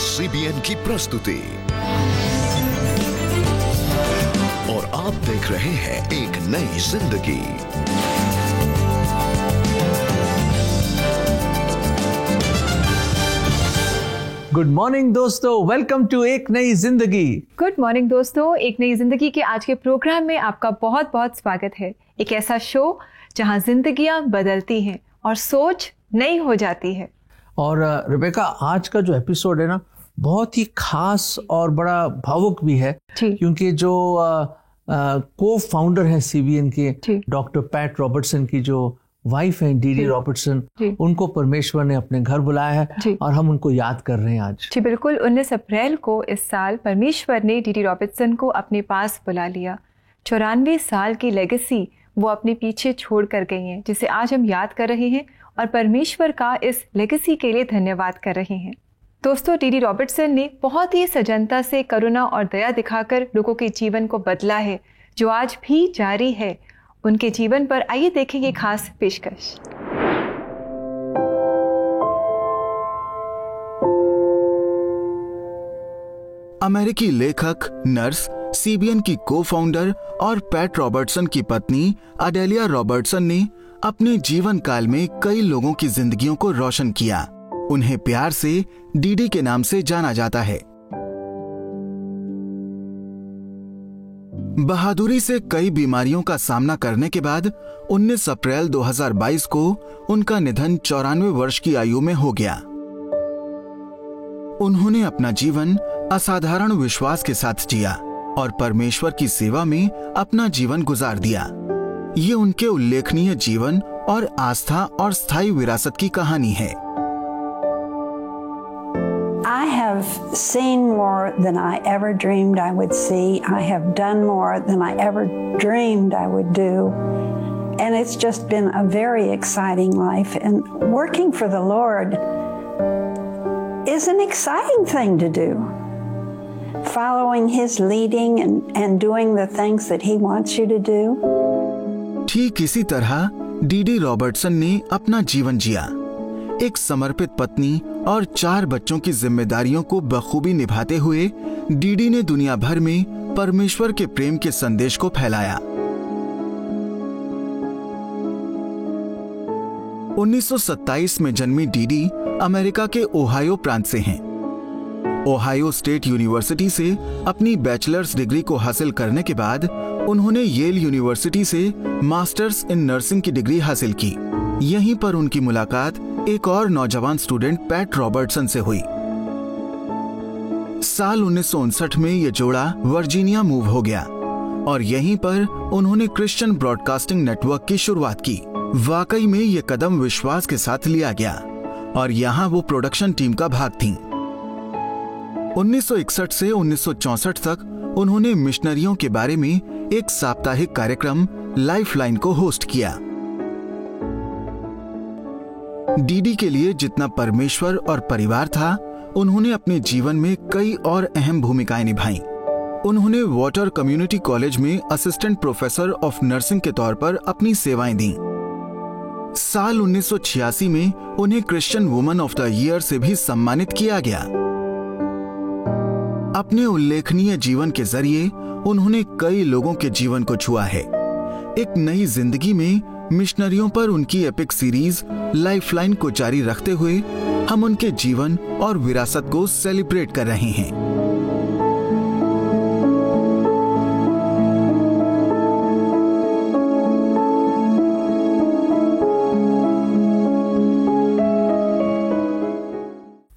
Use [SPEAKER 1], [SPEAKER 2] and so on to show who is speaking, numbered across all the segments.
[SPEAKER 1] CBN की प्रस्तुति और आप देख रहे हैं एक नई जिंदगी।
[SPEAKER 2] गुड मॉर्निंग दोस्तों, वेलकम टू एक नई जिंदगी।
[SPEAKER 3] गुड मॉर्निंग दोस्तों, एक नई जिंदगी के आज के प्रोग्राम में आपका बहुत बहुत स्वागत है। एक ऐसा शो जहां जिंदगियां बदलती हैं और सोच नई हो जाती है।
[SPEAKER 2] और रिबेका, आज का जो एपिसोड है ना, बहुत ही खास और बड़ा भावुक भी है, क्योंकि जो को फाउंडर है CBN के डॉक्टर पैट रॉबर्टसन की जो वाइफ है डीडी रॉबर्टसन, उनको परमेश्वर ने अपने घर बुलाया है और हम उनको याद कर रहे हैं आज।
[SPEAKER 3] जी बिल्कुल, 19 अप्रैल को इस साल परमेश्वर ने डीडी रॉबर्टसन को अपने पास बुला लिया। 94 साल की लेगेसी वो अपने पीछे छोड़ कर गई हैं, जिसे आज हम याद कर रहे हैं और परमेश्वर का इस लेगेसी के लिए धन्यवाद कर रहे हैं। दोस्तों, डीडी रॉबर्टसन ने बहुत ही सजनता से करुणा और दया दिखाकर लोगों के जीवन को बदला है, जो आज भी जारी है। उनके जीवन पर आइए देखेंगे खास पेशकश।
[SPEAKER 4] अमेरिकी लेखक, नर्स, CBN की को-फाउंडर और पैट रॉबर्टसन की पत्नी अडेलिया रॉबर्टसन ने अपने जीवन काल में कई लोगों की जिंदगियों को रोशन किया। उन्हें प्यार से डीडी के नाम से जाना जाता है। बहादुरी से कई बीमारियों का सामना करने के बाद 19 अप्रैल 2022 को उनका निधन 94 वर्ष की आयु में हो गया। उन्होंने अपना जीवन असाधारण विश्वास के साथ जिया और परमेश्वर की सेवा में अपना जीवन गुजार दिया। ये उनके उल्लेखनीय जीवन और आस्था और स्थायी विरासत की कहानी है।
[SPEAKER 5] I have seen more than I ever dreamed I would see. I have done more than I ever dreamed I would do. And it's just been a very exciting life. And working for the Lord is an exciting thing to do. Following His leading and doing the things that He wants you to do.
[SPEAKER 4] ठीक इसी तरह DD Robertson ने अपना जीवन जिया। एक समर्पित पत्नी और 4 बच्चों की जिम्मेदारियों को बखूबी निभाते हुए डीडी ने दुनिया भर में परमेश्वर के प्रेम के संदेश को फैलाया। 1927 में जन्मी डीडी अमेरिका के ओहायो प्रांत से हैं। ओहायो स्टेट यूनिवर्सिटी से अपनी बैचलर्स डिग्री को हासिल करने के बाद उन्होंने येल यूनिवर्सिटी से मास्टर्स इन नर्सिंग की डिग्री हासिल की। यहीं पर उनकी मुलाकात एक और नौजवान स्टूडेंट पैट रॉबर्टसन से हुई। साल 1959 में यह जोड़ा वर्जीनिया मूव हो गया और यहीं पर उन्होंने क्रिश्चियन ब्रॉडकास्टिंग नेटवर्क की शुरुआत की। वाकई में यह कदम विश्वास के साथ लिया गया और यहाँ वो प्रोडक्शन टीम का भाग थीं। 1961 से 1964 तक उन्होंने मिशनरियों के बारे में एक साप्ताहिक कार्यक्रम लाइफलाइन को होस्ट किया। डीडी के लिए जितना परमेश्वर और परिवार था, उन्होंने अपने जीवन में कई और अहम भूमिकाएं निभाईं। उन्होंने वाटर कम्युनिटी कॉलेज में असिस्टेंट प्रोफेसर ऑफ नर्सिंग के तौर पर अपनी सेवाएं दी। साल 1986 में उन्हें Christian woman of the year से भी सम्मानित किया गया। अपने उल्लेखनीय जीवन के जरिए उन्होंने कई लोगों के जीवन को छुआ है। एक नई जिंदगी में मिशनरियों पर उनकी एपिक सीरीज लाइफलाइन को जारी रखते हुए हम उनके जीवन और विरासत को सेलिब्रेट कर रहे हैं।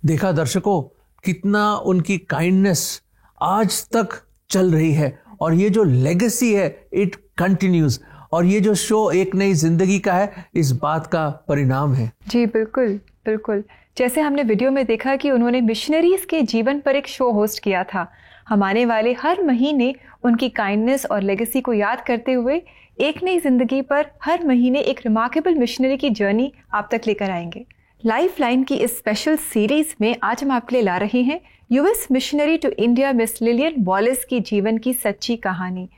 [SPEAKER 2] देखा दर्शकों, कितना उनकी काइंडनेस आज तक चल रही है और ये जो लेगेसी है इट कंटिन्यूज। और ये जो शो एक नई जिंदगी का है, इस बात का परिणाम है।
[SPEAKER 3] जी बिल्कुल बिल्कुल, जैसे हमने वीडियो में देखा कि उन्होंने मिशनरीज के जीवन पर एक शो होस्ट किया था। हम आने वाले हर महीने उनकी काइंडनेस और लेगेसी को याद करते हुए एक नई जिंदगी पर हर महीने एक रिमार्केबल मिशनरी की जर्नी आप तक लेकर आएंगे। लाइफलाइन की इस स्पेशल सीरीज में आज हम आपके लिए ला रहे हैं US missionary to India Miss Lillian Wallis की जीवन की सच्ची कहानी।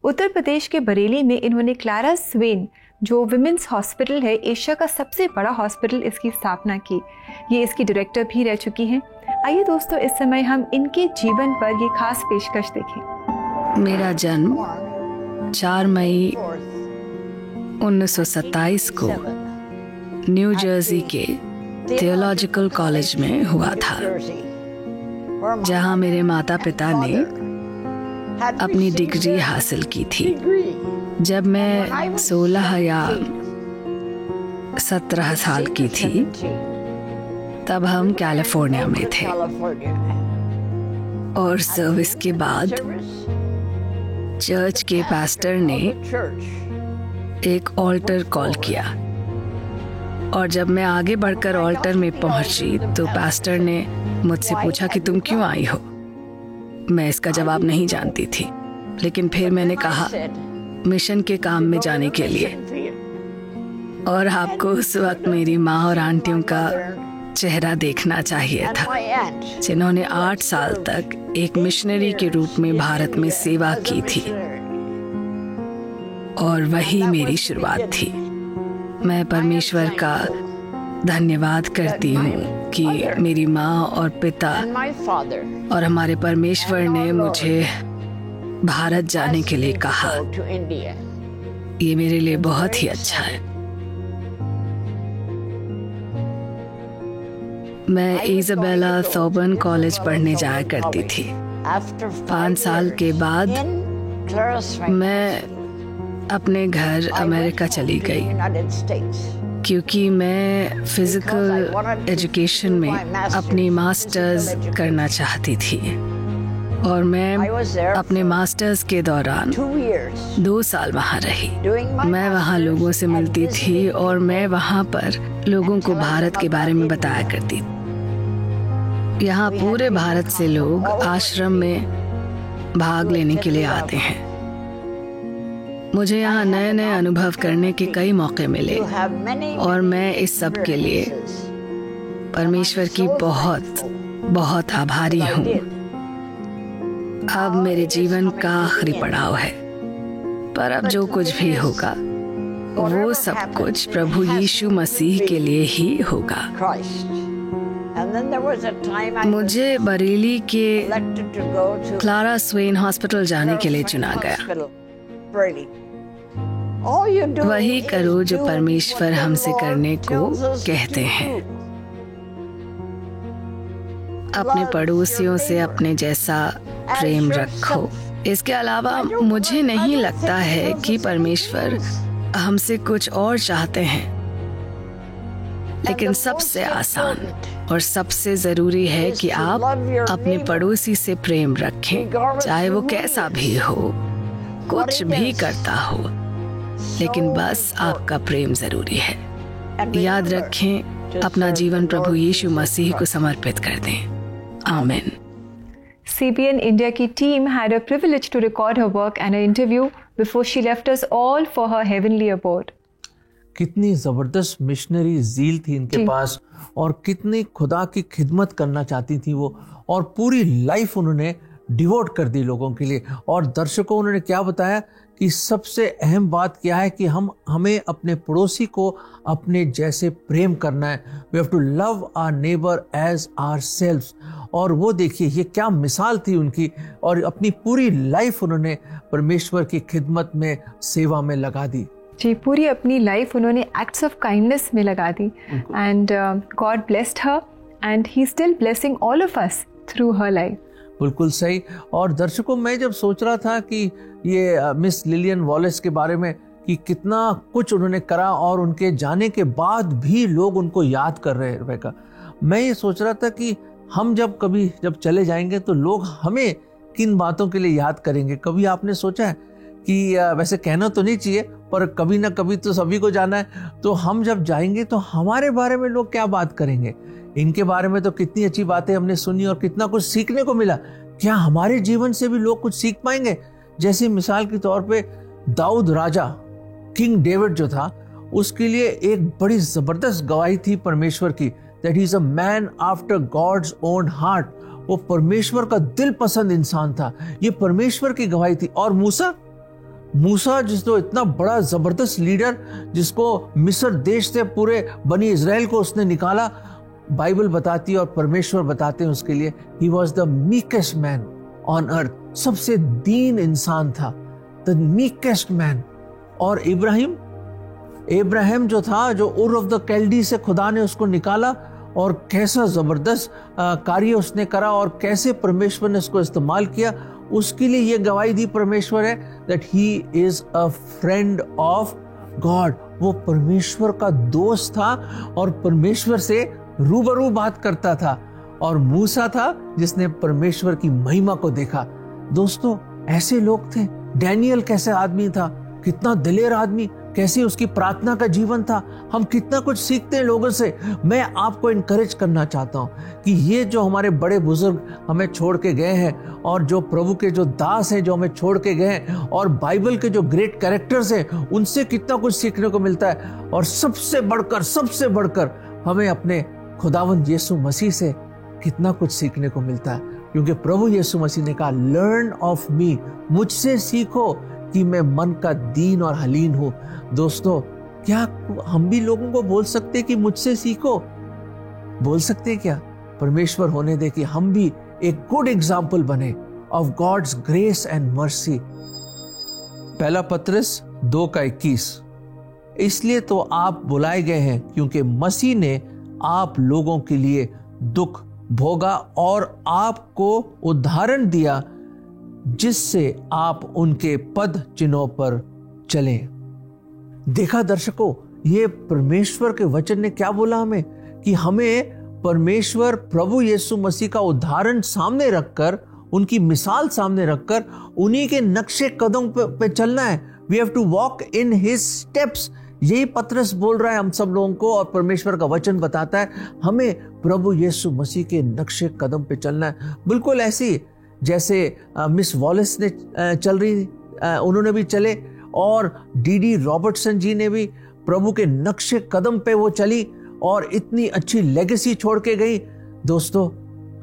[SPEAKER 3] उत्तर प्रदेश के बरेली में इन्होंने क्लारा स्वेन, जो विमेंस हॉस्पिटल है, एशिया का सबसे बड़ा हॉस्पिटल, इसकी स्थापना की। ये इसकी डायरेक्टर भी रह चुकी हैं। आइए दोस्तों, इस समय हम इनके जीवन पर ये खास पेशकश देखें।
[SPEAKER 6] मेरा जन्म 4 मई 1927 को न्यू जर्सी के थियोलॉजिकल कॉलेज में हुआ था, जहां मेरे माता पिता ने अपनी डिग्री हासिल की थी। जब मैं 16 या 17 साल की थी, तब हम कैलिफोर्निया में थे और सर्विस के बाद चर्च के पास्टर ने एक ऑल्टर कॉल किया, और जब मैं आगे बढ़कर ऑल्टर में पहुंची तो पास्टर ने मुझसे पूछा कि तुम क्यों आई हो। मैं इसका जवाब नहीं जानती थी, लेकिन फिर मैंने कहा मिशन के काम में जाने के लिए। और आपको उस वक्त मेरी माँ और आंटियों का चेहरा देखना चाहिए था, जिन्होंने 8 साल तक एक मिशनरी के रूप में भारत में सेवा की थी, और वही मेरी शुरुआत थी। मैं परमेश्वर का धन्यवाद करती हूँ कि मेरी माँ और पिता और हमारे परमेश्वर ने मुझे भारत जाने के लिए कहा। ये मेरे लिए बहुत ही अच्छा है। मैं इज़ाबेला थॉर्बन कॉलेज पढ़ने जाया करती थी। 5 साल के बाद मैं अपने घर अमेरिका चली गई, क्योंकि मैं फिजिकल एजुकेशन में अपनी मास्टर्स करना चाहती थी। और मैं अपने मास्टर्स के दौरान 2 साल वहाँ रही। मैं वहाँ लोगों से मिलती थी और मैं वहाँ पर लोगों को भारत के बारे में बताया करती थी। यहाँ पूरे भारत से लोग आश्रम में भाग लेने के लिए आते हैं। मुझे यहाँ नए नए अनुभव करने के कई मौके मिले, और मैं इस सब के लिए परमेश्वर की बहुत बहुत आभारी हूँ। अब मेरे जीवन का आखिरी पड़ाव है, पर अब जो कुछ भी होगा वो सब कुछ प्रभु यीशु मसीह के लिए ही होगा। मुझे बरेली के क्लारा स्वेन हॉस्पिटल जाने के लिए चुना गया। वही करो जो परमेश्वर हमसे करने को कहते हैं। अपने पड़ोसियों से अपने जैसा प्रेम रखो। इसके अलावा मुझे नहीं लगता है कि परमेश्वर हमसे कुछ और चाहते हैं, लेकिन सबसे आसान और सबसे जरूरी है कि आप अपने पड़ोसी से प्रेम रखें, चाहे वो कैसा भी हो, कुछ भी करता हो, लेकिन बस आपका प्रेम जरूरी है। याद रखें, अपना जीवन प्रभु यीशु मसीह को समर्पित कर दें। आमीन।
[SPEAKER 3] CBN India की team had a privilege to record her work and an interview before she left us all for her heavenly abode.
[SPEAKER 2] कितनी जबरदस्त मिशनरी ज़ील थी इनके पास, और कितनी खुदा की खिदमत करना चाहती थी वो, और पूरी लाइफ उन्होंने डिवोट कर दी लोगों के लिए। और दर्शकों, उन्होंने क्या बताया कि सबसे अहम बात क्या है कि हमें अपने पड़ोसी को अपने जैसे प्रेम करना है। We have to love our neighbour as ourselves. और वो देखिए, ये क्या मिसाल थी उनकी, और अपनी पूरी लाइफ उन्होंने परमेश्वर की खिदमत में, सेवा में लगा दी।
[SPEAKER 3] जी, पूरी अपनी लाइफ उन्होंने एक्ट्स ऑफ काइंडनेस में लगा दी। And God blessed her and he still blessing all of us through her life.
[SPEAKER 2] बिल्कुल सही। और दर्शकों, मैं जब सोच रहा था कि ये मिस लिलियन वॉलेस के बारे में कि कितना कुछ उन्होंने करा, और उनके जाने के बाद भी लोग उनको याद कर रहे हैं, मैं ये सोच रहा था कि हम जब चले जाएंगे तो लोग हमें किन बातों के लिए याद करेंगे। कभी आपने सोचा है कि वैसे कहना तो नहीं चाहिए, पर कभी ना कभी तो सभी को जाना है, तो हम जब जाएंगे तो हमारे बारे में लोग क्या बात करेंगे। इनके बारे में तो कितनी अच्छी बातें हमने सुनी और कितना कुछ सीखने को मिला। क्या हमारे जीवन से भी लोग कुछ सीख पाएंगे? जैसे मिसाल के तौर पे दाऊद राजा, किंग डेविड जो था, उसके लिए एक बड़ी जबरदस्त गवाही थी परमेश्वर की, that he is a man after God's own heart. वो परमेश्वर का दिल पसंद इंसान था, ये परमेश्वर की गवाही थी। और मूसा जिसको इतना बड़ा जबरदस्त लीडर, जिसको मिस्र देश से पूरे बनी इजराइल को उसने निकाला, बाइबल बताती है और परमेश्वर बताते हैं उसके लिए, he was the meekest man on earth, सबसे दीन इंसान था, द मीकेस्ट मैन। और इब्राहिम जो था, जो उर ऑफ द कैल्डी से खुदा ने उसको निकाला, और कैसा जबरदस्त कार्य उसने करा और कैसे परमेश्वर ने उसको इस्तेमाल किया, उसके लिए ये गवाही दी परमेश्वर है that he is a friend of God. वो परमेश्वर का दोस्त था और परमेश्वर से रूबरू बात करता था। और मूसा था जिसने परमेश्वर की महिमा को देखा। दोस्तों, ऐसे लोग थे। डैनियल कैसे आदमी था, कितना दिलेर आदमी, कैसी उसकी प्रार्थना का जीवन था। हम कितना कुछ सीखते हैं लोगों से। मैं आपको इनकरेज करना चाहता हूं कि ये जो हमारे बड़े बुजुर्ग हमें छोड़ के गए हैं, और जो प्रभु के जो दास हैं जो हमें छोड़ के गए हैं, और बाइबल के जो ग्रेट कैरेक्टर्स हैं, उनसे कितना कुछ सीखने को मिलता है। और सबसे बढ़कर हमें अपने खुदावंद यीशु मसीह से कितना कुछ सीखने को मिलता है, क्योंकि प्रभु यीशु मसीह ने कहा, लर्न ऑफ मी, मुझसे सीखो कि मैं मन का दीन और हलीन हूं। दोस्तों, क्या हम भी लोगों को बोल सकते कि मुझसे सीखो? बोल सकते क्या? परमेश्वर होने दे कि हम भी एक गुड एग्जाम्पल बने of God's grace and mercy. पहला पत्रस 2:21, इसलिए तो आप बुलाए गए हैं क्योंकि मसीह ने आप लोगों के लिए दुख भोगा और आपको उदाहरण दिया जिससे आप उनके पद चिन्हों पर चलें। देखा दर्शकों, ये परमेश्वर के वचन ने क्या बोला हमें, कि हमें परमेश्वर प्रभु यीशु मसीह का उदाहरण सामने रखकर, उनकी मिसाल सामने रखकर, उन्हीं के नक्शे कदम पे चलना है। We have to walk in his steps. यही पत्रस बोल रहा है हम सब लोगों को, और परमेश्वर का वचन बताता है हमें प्रभु यीशु मसीह के नक्शे कदम पे चलना है। बिल्कुल ऐसी जैसे मिस वॉलिस ने चल रही, उन्होंने भी चले, और डीडी रॉबर्टसन जी ने भी प्रभु के नक्शे कदम पे वो चली और इतनी अच्छी लेगेसी छोड़ के गई। दोस्तों,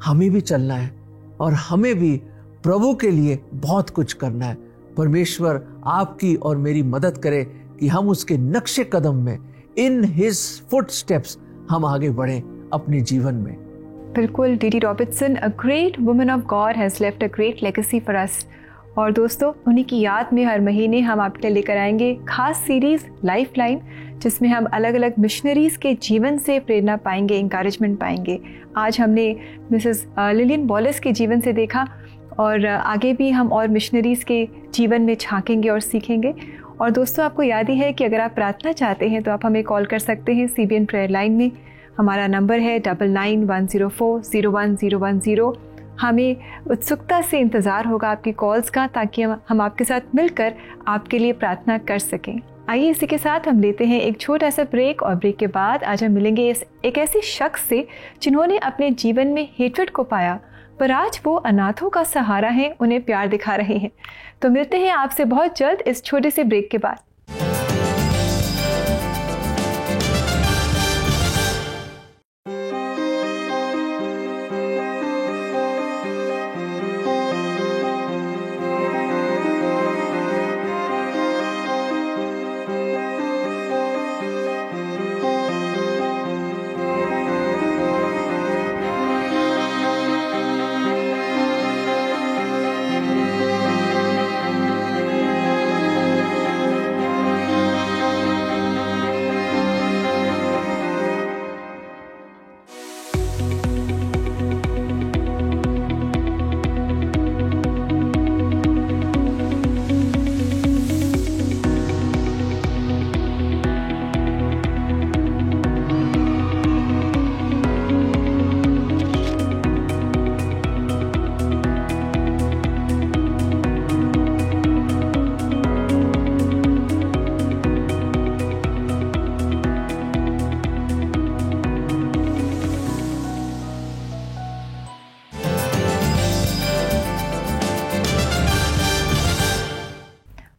[SPEAKER 2] हमें भी चलना है और हमें भी प्रभु के लिए बहुत कुछ करना है। परमेश्वर आपकी और मेरी मदद करे कि हम उसके नक्शे कदम में, इन हिज फुटस्टेप्स, हम आगे बढ़ें अपने जीवन में।
[SPEAKER 3] बिल्कुल, DD Robertson, a great woman of God, has left a great legacy for us. और दोस्तों, उन्हीं की याद में हर महीने हम आपके लिए लेकर आएंगे खास सीरीज़ लाइफ लाइन, जिसमें हम अलग अलग मिशनरीज़ के जीवन से प्रेरणा पाएंगे, इंकरेजमेंट पाएंगे। आज हमने मिसेस लिलियन वॉलिस के जीवन से देखा, और आगे भी हम और मिशनरीज़ के जीवन में झांकेंगे और सीखेंगे। और दोस्तों, आपको याद ही है कि अगर आप प्रार्थना चाहते हैं तो आप हमें कॉल कर सकते हैं CBN प्रेयर लाइन में। हमारा नंबर है 9910401010। हमें उत्सुकता से इंतज़ार होगा आपकी कॉल्स का, ताकि हम आपके साथ मिलकर आपके लिए प्रार्थना कर सकें। आइए, इसी के साथ हम लेते हैं एक छोटा सा ब्रेक, और ब्रेक के बाद आज हम मिलेंगे एक ऐसे शख्स से जिन्होंने अपने जीवन में हेट्रेड को पाया, पर आज वो अनाथों का सहारा हैं, उन्हें प्यार दिखा रहे हैं। तो मिलते हैं आपसे बहुत जल्द इस छोटे से ब्रेक के बाद।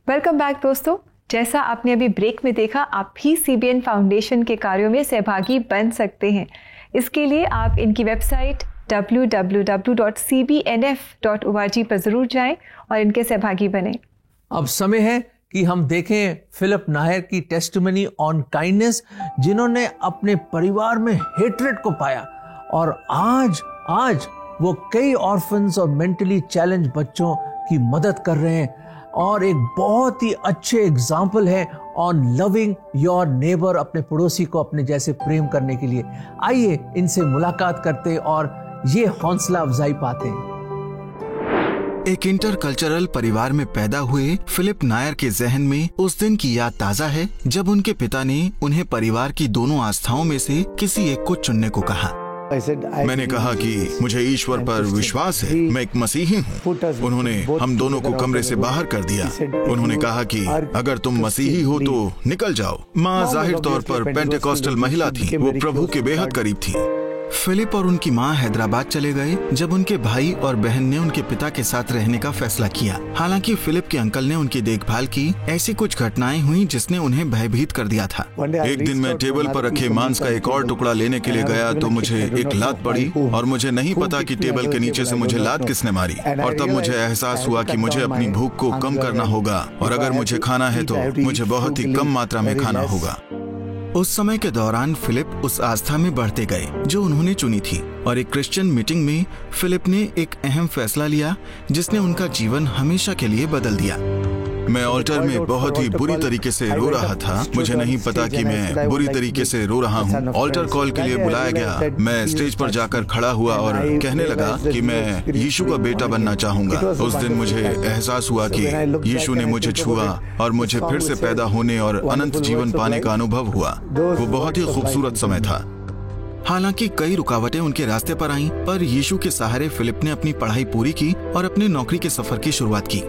[SPEAKER 3] वेलकम बैक दोस्तों। जैसा आपने अभी ब्रेक में देखा, आप भी CBN फाउंडेशन के कार्यों में सहभागी बन सकते हैं। इसके लिए आप इनकी वेबसाइट www.cbnf.org पर ज़रूर जाएं और इनके सहभागी बने।
[SPEAKER 2] अब समय है कि हम देखें फिलिप नायर की टेस्टिमनी ऑन काइंडनेस, जिन्होंने अपने परिवार में हेट्रेड को पाया और आज वो कई ऑर्फन्स और मेंटली चैलेंज बच्चों की मदद कर रहे हैं और एक बहुत ही अच्छे एग्जाम्पल है ऑन लविंग योर नेबर, अपने पड़ोसी को अपने जैसे प्रेम करने के लिए। आइए इनसे मुलाकात करते और ये हौसला अफजाई पाते हैं।
[SPEAKER 4] एक इंटरकल्चरल परिवार में पैदा हुए फिलिप नायर के जहन में उस दिन की याद ताजा है जब उनके पिता ने उन्हें परिवार की दोनों आस्थाओं में से किसी एक को चुनने को कहा। मैंने कहा कि मुझे ईश्वर पर विश्वास है, मैं एक मसीही हूँ। उन्होंने हम दोनों को कमरे से बाहर कर दिया। उन्होंने कहा कि अगर तुम मसीही हो तो निकल जाओ। माँ जाहिर तौर पर पेंटेकोस्टल महिला थी, वो प्रभु के बेहद करीब थी। फिलिप और उनकी माँ हैदराबाद चले गए जब उनके भाई और बहन ने उनके पिता के साथ रहने का फैसला किया। हालांकि फिलिप के अंकल ने उनकी देखभाल की। ऐसी कुछ घटनाएं हुई जिसने उन्हें भयभीत कर दिया था। एक दिन मैं टेबल पर रखे मांस का एक और टुकड़ा लेने के लिए गया तो मुझे एक लात पड़ी और मुझे नहीं पता कि टेबल के नीचे से मुझे लात किसने मारी। और तब मुझे एहसास हुआ कि मुझे अपनी भूख को कम करना होगा और अगर मुझे खाना है तो मुझे बहुत ही कम मात्रा में खाना होगा। उस समय के दौरान फिलिप उस आस्था में बढ़ते गए जो उन्होंने चुनी थी और एक क्रिश्चियन मीटिंग में फिलिप ने एक अहम फैसला लिया जिसने उनका जीवन हमेशा के लिए बदल दिया। मैं ऑल्टर में बहुत ही बुरी तरीके से रो रहा था। मुझे नहीं पता कि मैं बुरी तरीके से रो रहा हूँ। ऑल्टर कॉल के लिए बुलाया गया। मैं स्टेज पर जाकर खड़ा हुआ और कहने लगा कि मैं यीशु का बेटा बनना चाहूंगा। उस दिन मुझे एहसास हुआ कि यीशु ने मुझे छुआ और मुझे फिर से पैदा होने और अनंत जीवन पाने का अनुभव हुआ। वो बहुत ही खूबसूरत समय था। हालांकि कई रुकावटें उनके रास्ते पर आईं, पर यीशु के सहारे फिलिप ने अपनी पढ़ाई पूरी की और अपने नौकरी के सफर की शुरुआत की।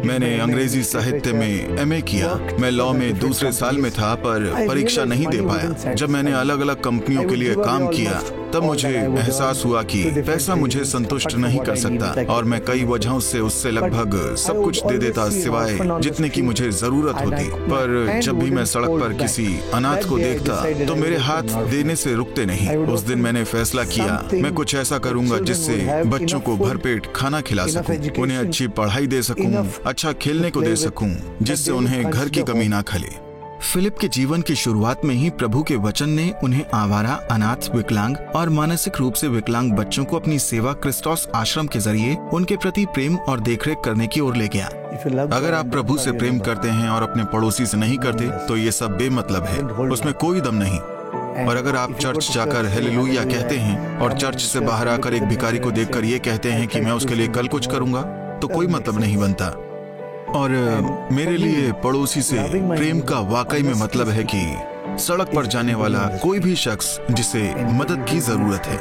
[SPEAKER 4] मैंने अंग्रेजी साहित्य में एमए किया। मैं लॉ में दूसरे साल में था पर परीक्षा नहीं दे पाया। जब मैंने अलग अलग कंपनियों के लिए काम किया तब मुझे एहसास हुआ कि पैसा मुझे संतुष्ट नहीं कर सकता और मैं कई वजहों से उससे लगभग सब कुछ दे देता सिवाय जितने की मुझे जरूरत होती। पर जब भी मैं सड़क पर किसी अनाथ को देखता तो मेरे हाथ देने से रुकते नहीं। उस दिन मैंने फैसला किया मैं कुछ ऐसा करूंगा जिससे बच्चों को भरपेट खाना खिला सकूं, उन्हें अच्छी पढ़ाई दे सकूं, अच्छा खेलने को दे सकूं, जिससे उन्हें घर की कमी ना खले। फिलिप के जीवन की शुरुआत में ही प्रभु के वचन ने उन्हें आवारा, अनाथ, विकलांग और मानसिक रूप से विकलांग बच्चों को अपनी सेवा क्रिस्टोस आश्रम के जरिए उनके प्रति प्रेम और देखरेख करने की ओर ले गया। अगर आप प्रभु से प्रेम करते हैं और अपने पड़ोसी से नहीं करते तो ये सब बेमतलब है, उसमें कोई दम नहीं। और अगर आप चर्च जाकर हालेलुया कहते हैं और चर्च से बाहर आकर एक भिखारी को देखकर ये कहते हैं कि मैं उसके लिए कल कुछ करूंगा तो कोई मतलब नहीं बनता। और मेरे लिए पड़ोसी से प्रेम का वाकई में मतलब है कि सड़क पर जाने वाला कोई भी शख्स जिसे मदद की जरूरत है।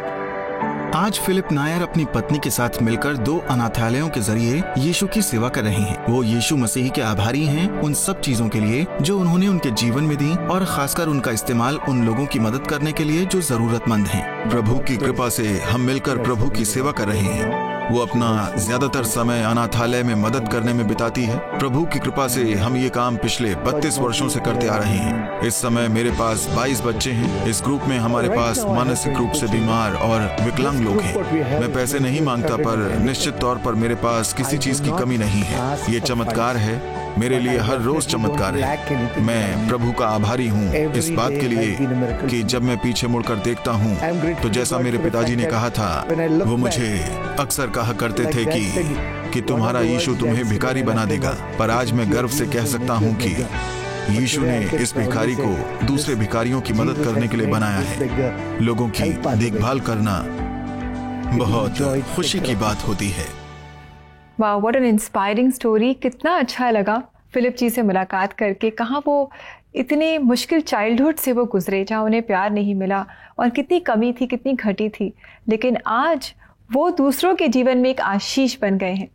[SPEAKER 4] आज फिलिप नायर अपनी पत्नी के साथ मिलकर 2 अनाथालयों के जरिए यीशु की सेवा कर रहे हैं। वो यीशु मसीह के आभारी हैं उन सब चीजों के लिए जो उन्होंने उनके जीवन में दी और खासकर उनका इस्तेमाल उन लोगों की मदद करने के लिए जो जरूरतमंद हैं। प्रभु की कृपा से हम मिलकर प्रभु की सेवा कर रहे हैं। वो अपना ज्यादातर समय अनाथालय में मदद करने में बिताती है। प्रभु की कृपा से हम ये काम पिछले 32 वर्षों से करते आ रहे हैं। इस समय मेरे पास 22 बच्चे हैं। इस ग्रुप में हमारे पास मानसिक रूप से बीमार और विकलांग लोग हैं। मैं पैसे नहीं मांगता पर निश्चित तौर पर मेरे पास किसी चीज की कमी नहीं है। ये चमत्कार है, मेरे लिए हर रोज चमत्कार है। मैं प्रभु का आभारी हूँ इस बात के लिए कि जब मैं पीछे मुड़कर देखता हूँ तो जैसा मेरे पिताजी ने कहा था, वो मुझे अक्सर कहा करते थे कि तुम्हारा यीशु तुम्हें भिखारी बना देगा। पर आज मैं गर्व से कह सकता हूँ कि यीशु ने इस भिखारी को दूसरे भिखारियों की मदद करने के लिए बनाया है। लोगों की देखभाल करना बहुत खुशी की बात होती है।
[SPEAKER 3] वाह, व्हाट एन इंस्पायरिंग स्टोरी। कितना अच्छा लगा फिलिप जी से मुलाकात करके। कहाँ वो इतने मुश्किल चाइल्डहुड से वो गुजरे जहाँ उन्हें प्यार नहीं मिला और कितनी कमी थी, कितनी घटी थी, लेकिन आज वो दूसरों के जीवन में एक आशीष बन गए हैं।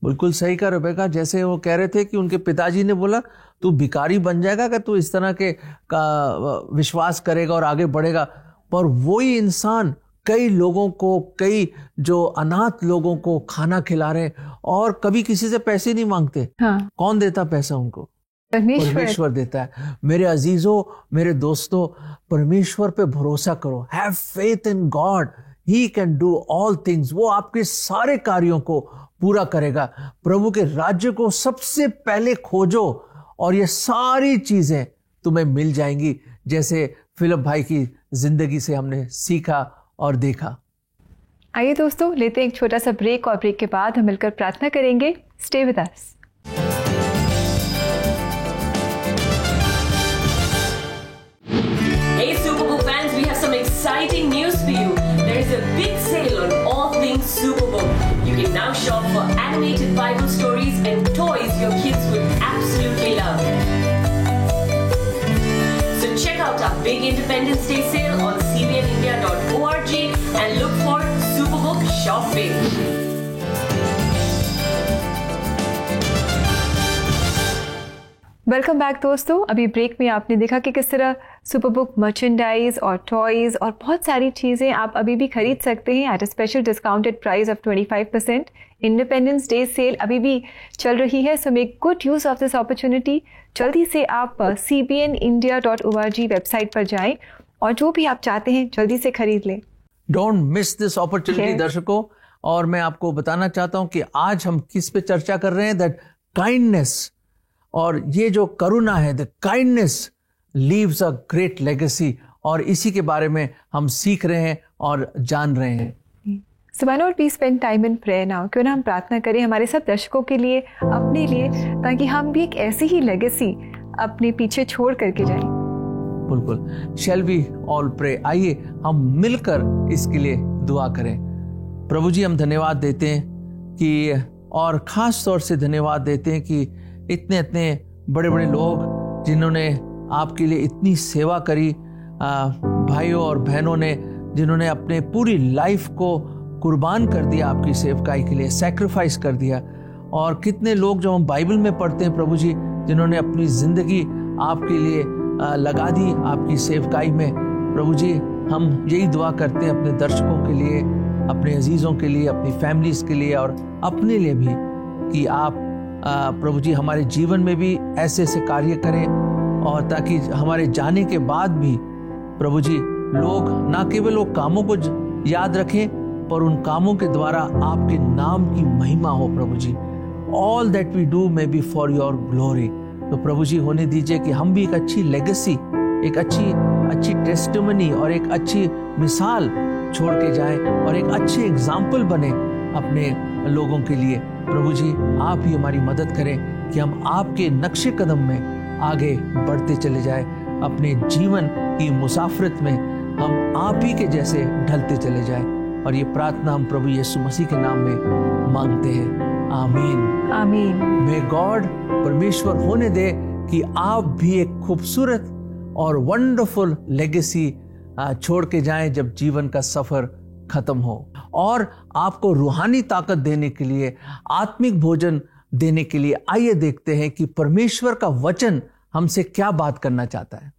[SPEAKER 2] बिल्कुल सही कहा रेबेका। जैसे वो कह रहे थे कि उनके पिताजी ने बोला तू भिखारी बन जाएगा कि तू इस तरह के का विश्वास करेगा और आगे बढ़ेगा। पर वही इंसान कई लोगों को, कई जो अनाथ लोगों को खाना खिला रहे और कभी किसी से पैसे नहीं मांगते। हाँ। कौन देता पैसा उनको? परमेश्वर देता है। मेरे अजीजों, मेरे दोस्तों, परमेश्वर पे भरोसा करो। Have faith in God, he can do all things. वो आपके सारे कार्यों को पूरा करेगा। प्रभु के राज्य को सबसे पहले खोजो और ये सारी चीजें तुम्हें मिल जाएंगी, जैसे फिलिप भाई की जिंदगी से हमने सीखा और देखा।
[SPEAKER 3] आइए दोस्तों, लेते हैं एक छोटा सा ब्रेक और ब्रेक के बाद हम मिलकर प्रार्थना करेंगे। Stay with us.
[SPEAKER 7] Hey Superbook fans, we have some exciting news for you. There is a big sale on all things Superbook. You can now shop for animated Bible stories and toys your kids would absolutely love. So check out our big Independence Day sale on cbnindia.org and look for Superbook shopping.
[SPEAKER 3] Welcome back दोस्तों। अभी break में आपने देखा कि किस तरह Superbook merchandise और toys और बहुत सारी चीज़ें आप अभी भी खरीद सकते हैं at a special discounted price of 25%। Independence day sale अभी भी चल रही है, so make good use of this opportunity. जल्दी से आप cbnindia.org वेबसाइट पर जाएं और जो भी आप चाहते हैं जल्दी से खरीद लें।
[SPEAKER 2] डोंट मिस दिस अपॉर्चुनिटी दर्शकों। और मैं आपको बताना चाहता हूं कि आज हम किस पे चर्चा कर रहे हैं, दैट काइंडनेस। और ये जो करुणा है, the kindness leaves a great legacy, और इसी के बारे में हम सीख रहे हैं और जान रहे हैं।
[SPEAKER 3] So why not we spend time in prayer now? क्यों ना हम प्रार्थना करें हमारे सब दर्शकों के लिए, अपने लिए, ताकि हम भी एक ऐसी ही लेगेसी अपने पीछे छोड़ करके जाएं।
[SPEAKER 2] बिल्कुल। Shall we all pray? आइए हम मिलकर इसके लिए दुआ करें। प्रभु जी, हम धन्यवाद देते हैं कि, और खास तौर से धन्यवाद देते हैं कि इतने इतने बड़े बड़े लोग जिन्होंने आपके लिए इतनी सेवा करी, भाइयों और बहनों ने जिन्होंने अपने पूरी लाइफ को कुर्बान कर दिया आपकी सेवकाई के लिए, सैक्रिफाइस कर दिया। और कितने लोग जो हम बाइबल में पढ़ते हैं प्रभु जी, जिन्होंने अपनी जिंदगी आपके लिए लगा दी आपकी सेवकाई में। प्रभु जी, हम यही दुआ करते हैं अपने दर्शकों के लिए, अपने अजीज़ों के लिए, अपनी फैमिलीज के लिए और अपने लिए भी, कि आप प्रभु जी हमारे जीवन में भी ऐसे ऐसे कार्य करें, और ताकि हमारे जाने के बाद भी प्रभु जी लोग ना केवल वो कामों को याद रखें, पर उन कामों के द्वारा आपके नाम की महिमा हो। प्रभु जी, all that we do may be for your glory. तो प्रभु जी होने दीजिए कि हम भी एक अच्छी लेगेसी, एक अच्छी टेस्टिमनी और एक अच्छी मिसाल छोड़ के जाएं, और एक अच्छे एग्जाम्पल बने अपने लोगों के लिए। प्रभु जी, आप ही हमारी मदद करें कि हम आपके नक्शे कदम में आगे बढ़ते चले जाएं, अपने जीवन की मुसाफरत में हम आप ही के जैसे ढलते चले जाएं। और ये प्रार्थना हम प्रभु यीशु मसीह के नाम में मांगते हैं। आमीन, आमीन। मे गॉड, परमेश्वर होने दे कि आप भी एक खूबसूरत और वंडरफुल लेगेसी छोड़ के जाएं जब जीवन का सफर खत्म हो, और आपको रूहानी ताकत देने के लिए, आत्मिक भोजन देने के लिए। आइए देखते हैं कि परमेश्वर का वचन हमसे क्या बात करना चाहता है।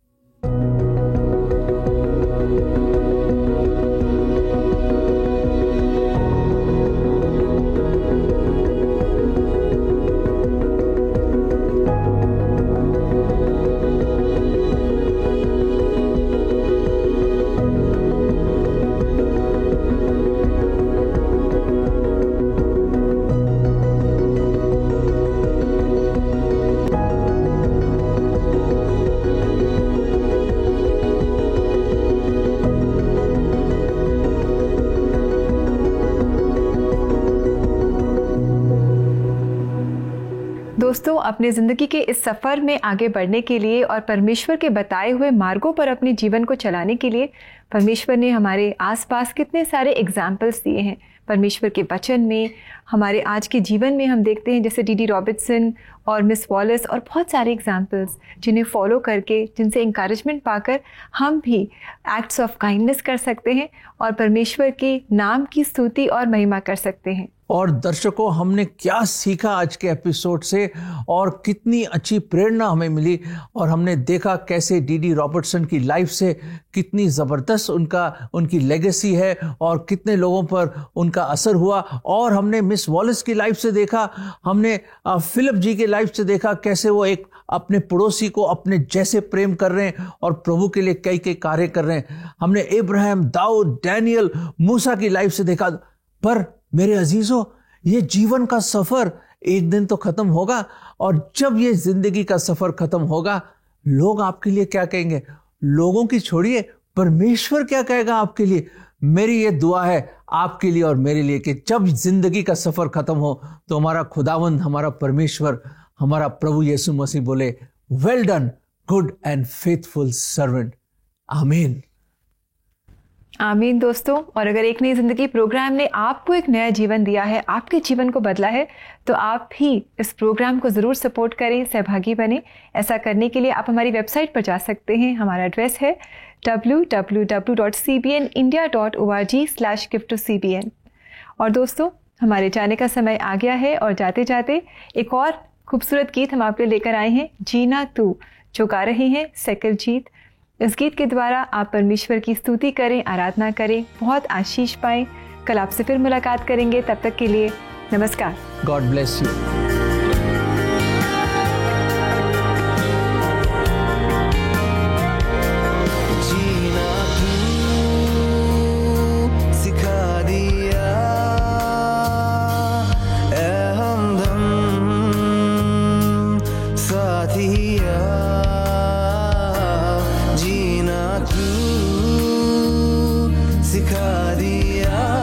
[SPEAKER 3] दोस्तों, अपने ज़िंदगी के इस सफ़र में आगे बढ़ने के लिए और परमेश्वर के बताए हुए मार्गों पर अपने जीवन को चलाने के लिए परमेश्वर ने हमारे आसपास कितने सारे एग्जाम्पल्स दिए हैं। परमेश्वर के वचन में, हमारे आज के जीवन में हम देखते हैं जैसे डी.डी. रॉबर्टसन और मिस वॉलेस और बहुत सारे एग्जाम्पल्स, जिन्हें फॉलो करके, जिनसे इंकरेजमेंट पाकर हम भी एक्ट्स ऑफ काइंडनेस कर सकते हैं और परमेश्वर के नाम की स्तुति और महिमा कर सकते हैं।
[SPEAKER 2] और दर्शकों, हमने क्या सीखा आज के एपिसोड से, और कितनी अच्छी प्रेरणा हमें मिली, और हमने देखा कैसे डी.डी. रॉबर्टसन की लाइफ से कितनी ज़बरदस्त उनकी लेगेसी है और कितने लोगों पर उनका असर हुआ। और हमने मिस वॉलेस की लाइफ से देखा, हमने फिलिप जी की लाइफ से देखा कैसे वो एक अपने पड़ोसी को अपने जैसे प्रेम कर रहे हैं और प्रभु के लिए कई कई कार्य कर रहे हैं। हमने इब्राहिम, दाऊद, डैनियल, मूसा की लाइफ से देखा। पर मेरे अजीजों, ये जीवन का सफर एक दिन तो खत्म होगा, और जब ये जिंदगी का सफर खत्म होगा, लोग आपके लिए क्या कहेंगे? लोगों की छोड़िए, परमेश्वर क्या कहेगा आपके लिए? मेरी ये दुआ है आपके लिए और मेरे लिए कि जब जिंदगी का सफर खत्म हो तो हमारा खुदावंद, हमारा परमेश्वर, हमारा प्रभु यीशु मसीह बोले, well done good and faithful servant. आमीन।
[SPEAKER 3] आमीन दोस्तों। और अगर एक नई जिंदगी प्रोग्राम ने आपको एक नया जीवन दिया है, आपके जीवन को बदला है, तो आप भी इस प्रोग्राम को ज़रूर सपोर्ट करें, सहभागी बने। ऐसा करने के लिए आप हमारी वेबसाइट पर जा सकते हैं। हमारा एड्रेस है www.cbnindia.org/give2cbn। और दोस्तों, हमारे जाने का समय आ गया है और जाते जाते एक और खूबसूरत गीत हम आपके लेकर आए हैं, जीना तू, जो गा रहे हैं सेकल जीत। इस गीत के द्वारा आप परमेश्वर की स्तुति करें, आराधना करें, बहुत आशीष पाएं। कल आपसे फिर मुलाकात करेंगे, तब तक के लिए नमस्कार।
[SPEAKER 2] God bless you.
[SPEAKER 8] सिखा दिया